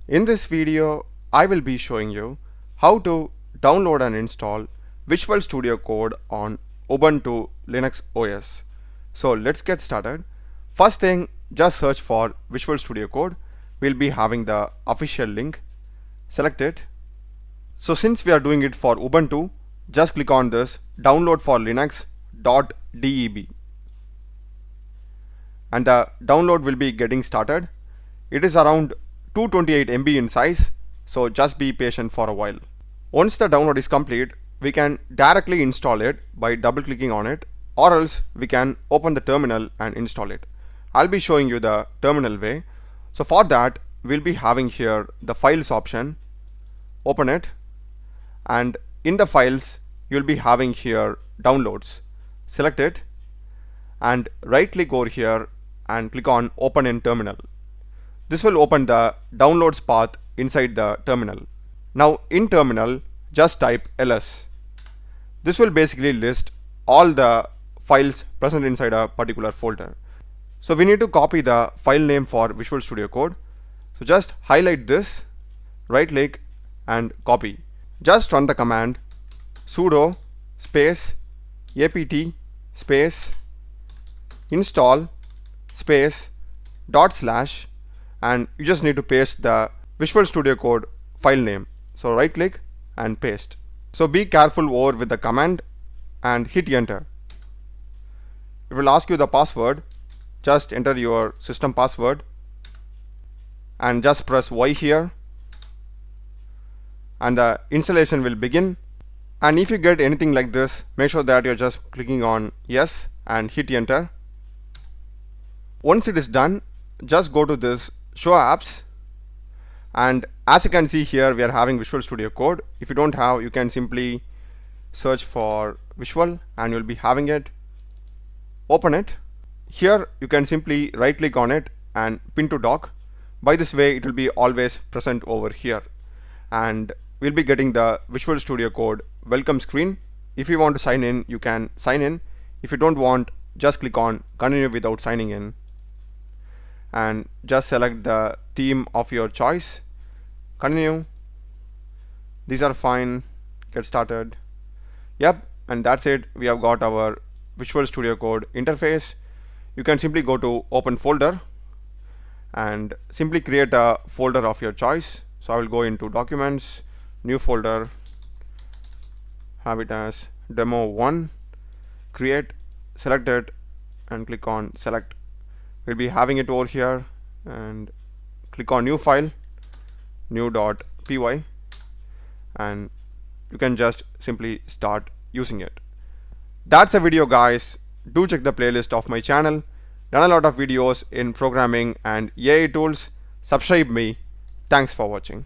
In this video, I will be showing you how to download and install Visual Studio Code on Ubuntu Linux OS. So let's get started. First thing, just search for Visual Studio Code. We'll be having the official link. Select it. So since we are doing it for Ubuntu, just click on this download for linux.deb and the download will be getting started. It is around 228 MB in size, so just be patient for a while. Once the download is complete, we can directly install it by double clicking on it, or else we can open the terminal and install it. I'll be showing you the terminal way. So for that, we'll be having here the files option. Open it, and in the files you'll be having here downloads. Select it and right click over here and click on open in terminal. This will open the downloads path inside the terminal. Now in terminal, just type ls. This will basically list all the files present inside a particular folder. So we need to copy the file name for Visual Studio Code. So just highlight this, right click and copy. Just run the command sudo space apt space install space /, and you just need to paste the Visual Studio Code file name. So right click and paste. So be careful over with the command and hit enter. It will ask you the password. Just enter your system password and just press Y here, and the installation will begin. And if you get anything like this, make sure that you're just clicking on yes and hit enter. Once it is done, just go to this show apps, and as you can see here, we are having Visual Studio Code. If you don't have, you can simply search for Visual and you'll be having it. Open it. Here you can simply right click on it and pin to dock. By this way, it will be always present over here, and we'll be getting the Visual Studio Code welcome screen. If you want to sign in, you can sign in. If you don't want, just click on continue without signing in and just select the theme of your choice. Continue. These are fine. Get started. Yep, and that's it. We have got our Visual Studio Code interface. You can simply go to open folder and simply create a folder of your choice. So I will go into documents, new folder, have it as demo1, create, select it and click on select. We'll be having it over here, and click on new file, new.py, and you can just simply start using it. That's a video, guys. Do check the playlist of my channel. Done a lot of videos in programming and AI tools. Subscribe me. Thanks for watching.